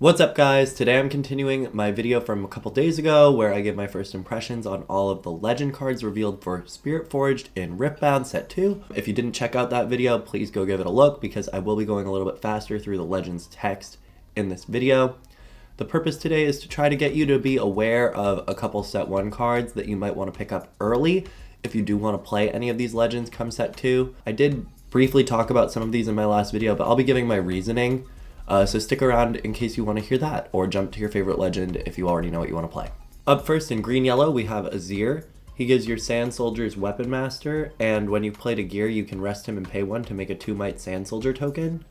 What's up guys? Today I'm continuing my video from a couple days ago where I give my first impressions on all of the legend cards revealed for Spiritforged in Riftbound Set 2. If you didn't check out that video, please go give it a look because I will be going a little bit faster through the legends text in this video. The purpose today is to try to get you to be aware of a couple Set 1 cards that you might want to pick up early if you do want to play any of these legends come Set 2. I did briefly talk about some of these in my last video, but I'll be giving my reasoning. So stick around in case you want to hear that, or jump to your favorite legend if you already know what you want to play. Up first in green-yellow, we have Azir. He gives your Sand Soldier's Weapon Master, and when you've played a gear, you can rest him and pay 1 to make a 2-might Sand Soldier token.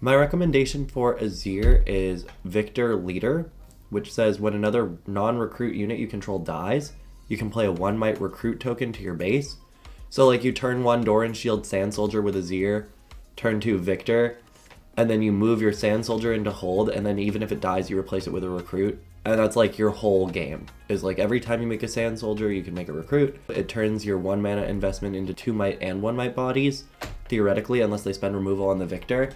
My recommendation for Azir is Viktor Leader, which says when another non-recruit unit you control dies, you can play a 1-might recruit token to your base. So like you turn 1 Doran Shield Sand Soldier with Azir, turn 2 Viktor, and then you move your Sand Soldier into hold, and then even if it dies, you replace it with a recruit. And that's like your whole game. Is like every time you make a Sand Soldier, you can make a recruit. It turns your 1 mana investment into 2 might and 1 might bodies, theoretically, unless they spend removal on the Viktor.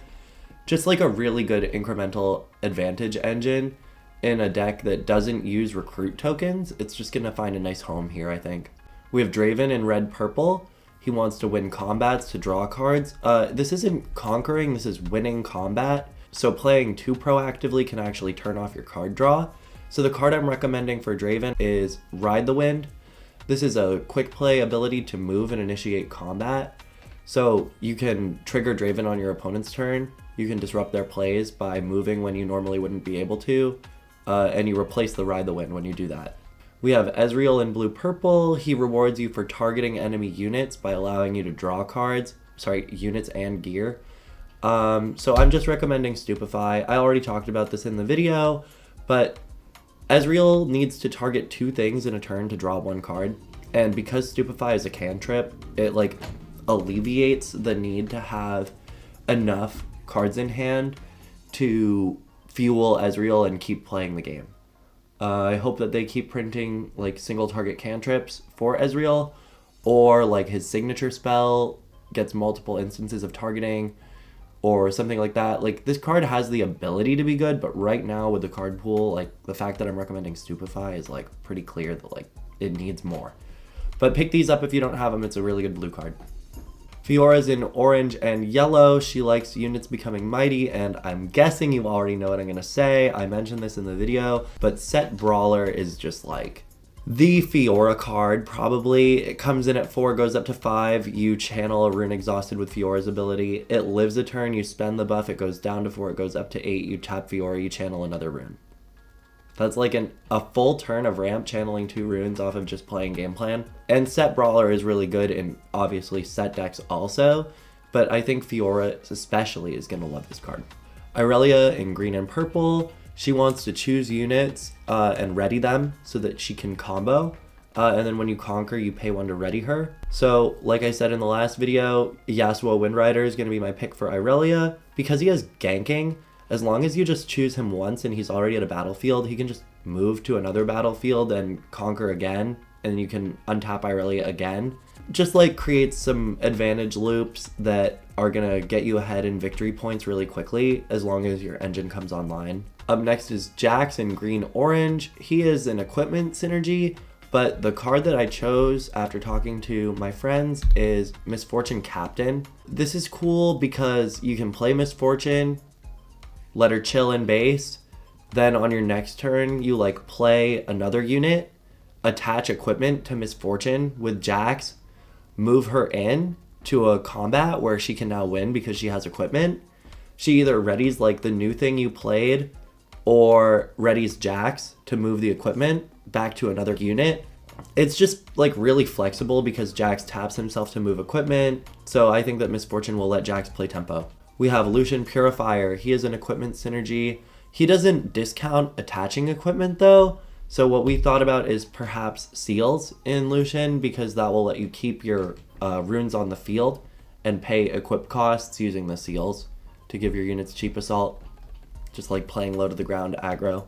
Just like a really good incremental advantage engine in a deck that doesn't use recruit tokens. It's just gonna find a nice home here, I think. We have Draven in red-purple. He wants to win combats to draw cards. This isn't conquering, this is winning combat. So playing too proactively can actually turn off your card draw. So the card I'm recommending for Draven is Ride the Wind. This is a quick play ability to move and initiate combat. So you can trigger Draven on your opponent's turn. You can disrupt their plays by moving when you normally wouldn't be able to. And you replace the Ride the Wind when you do that. We have Ezreal in blue-purple. He rewards you for targeting enemy units by allowing you to draw cards. Sorry, units and gear. So I'm just recommending Stupify. I already talked about this in the video, but Ezreal needs to target 2 things in a turn to draw 1 card. And because Stupify is a cantrip, it like alleviates the need to have enough cards in hand to fuel Ezreal and keep playing the game. I hope that they keep printing like single target cantrips for Ezreal, or like his signature spell gets multiple instances of targeting or something like that. Like this card has the ability to be good, but right now with the card pool, like the fact that I'm recommending Stupify is like pretty clear that like it needs more. But pick these up if you don't have them. It's a really good blue card. Fiora's in orange and yellow. She likes units becoming mighty, and I'm guessing you already know what I'm gonna say. I mentioned this in the video, but Sett Brawler is just like the Fiora card, probably. It comes in at 4, goes up to 5. You channel a rune exhausted with Fiora's ability. It lives a turn, you spend the buff, it goes down to 4, it goes up to 8, you tap Fiora, you channel another rune. That's like a full turn of ramp channeling 2 runes off of just playing game plan. And Sett Brawler is really good in obviously Sett decks also, but I think Fiora especially is going to love this card. Ireelia in green and purple. She wants to choose units and ready them so that she can combo. And then when you conquer, you pay 1 to ready her. So like I said in the last video, Yasuo Windrider is going to be my pick for Ireelia because he has ganking. As long as you just choose him once and he's already at a battlefield, he can just move to another battlefield and conquer again, and you can untap Ireelia again. Just like creates some advantage loops that are gonna get you ahead in victory points really quickly as long as your engine comes online. Up next is Jax in green-orange. He is an equipment synergy, but the card that I chose after talking to my friends is Miss Fortune Captain. This is cool because you can play Miss Fortune, let her chill in base, then on your next turn you like play another unit, attach equipment to Miss Fortune with Jax, move her in to a combat where she can now win because she has equipment. She either readies like the new thing you played or readies Jax to move the equipment back to another unit. It's just like really flexible because Jax taps himself to move equipment, so I think that Miss Fortune will let Jax play tempo. We have Lucian Purifier. He is an equipment synergy. He doesn't discount attaching equipment though. So what we thought about is perhaps seals in Lucian because that will let you keep your runes on the field and pay equip costs using the seals to give your units cheap assault. Just like playing low to the ground aggro.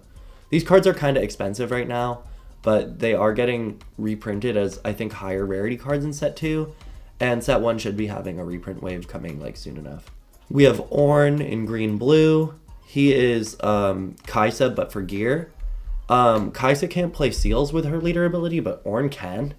These cards are kind of expensive right now, but they are getting reprinted as I think higher rarity cards in Set 2. And Set 1 should be having a reprint wave coming like soon enough. We have Ornn in green-blue. He is Kai'Sa, but for gear. Kai'Sa can't play seals with her leader ability, but Ornn can.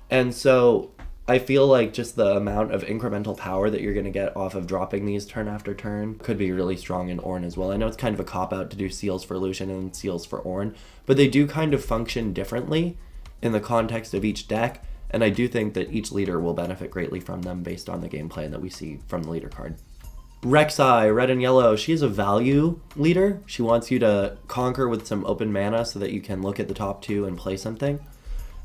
And so I feel like just the amount of incremental power that you're going to get off of dropping these turn after turn could be really strong in Ornn as well. I know it's kind of a cop-out to do seals for Lucian and seals for Ornn, but they do kind of function differently in the context of each deck, and I do think that each leader will benefit greatly from them based on the game plan that we see from the leader card. Rek'Sai, red and yellow, she is a value leader. She wants you to conquer with some open mana so that you can look at the top two and play something.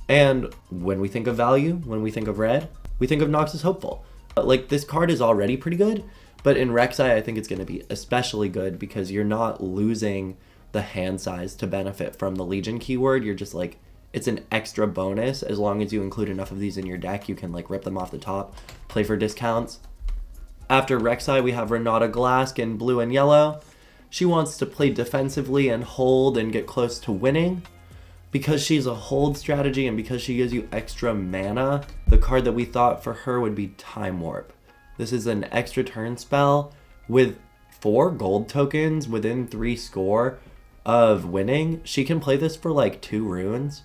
And when we think of value, when we think of red, we think of Noxus Hopeful. Like, this card is already pretty good, but in Rek'Sai I think it's going to be especially good because you're not losing the hand size to benefit from the Legion keyword. You're just like, it's an extra bonus. As long as you include enough of these in your deck, you can like rip them off the top, play for discounts. After Rek'Sai, we have Renata Glasc in blue and yellow. She wants to play defensively and hold and get close to winning. Because she's a hold strategy and because she gives you extra mana, the card that we thought for her would be Time Warp. This is an extra turn spell with 4 gold tokens within 3 score of winning. She can play this for like 2 runes.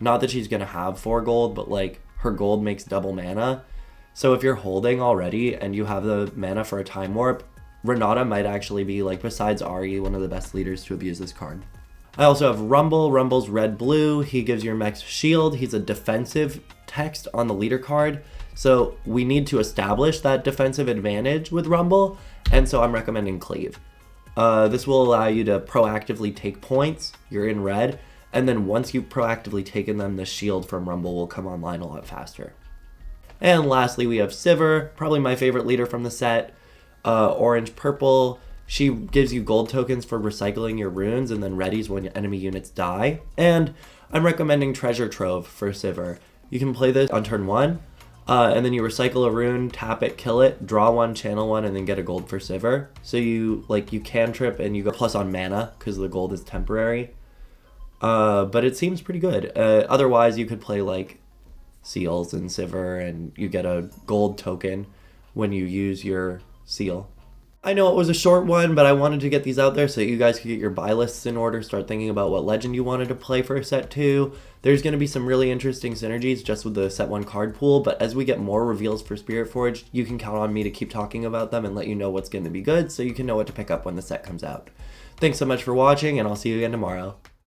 Not that she's going to have 4 gold, but like her gold makes double mana. So if you're holding already and you have the mana for a Time Warp, Renata might actually be, like, besides Ahri, one of the best leaders to abuse this card. I also have Rumble. Rumble's red-blue. He gives your mechs shield. He's a defensive text on the leader card. So we need to establish that defensive advantage with Rumble, and so I'm recommending Cleave. This will allow you to proactively take points. You're in red, and then once you've proactively taken them, the shield from Rumble will come online a lot faster. And lastly, we have Sivir, probably my favorite leader from the set. Orange-purple. She gives you gold tokens for recycling your runes and then readies when enemy units die. And I'm recommending Treasure Trove for Sivir. You can play this on turn 1, and then you recycle a rune, tap it, kill it, draw 1, channel 1, and then get a gold for Sivir. So you cantrip and you go plus on mana because the gold is temporary. But it seems pretty good. Otherwise, you could play like seals and Sivir, and you get a gold token when you use your seal. I know it was a short one, but I wanted to get these out there so that you guys could get your buy lists in order, start thinking about what legend you wanted to play for Set 2. There's going to be some really interesting synergies just with the Set 1 card pool, but as we get more reveals for Spiritforged, you can count on me to keep talking about them and let you know what's going to be good so you can know what to pick up when the set comes out. Thanks so much for watching, and I'll see you again tomorrow.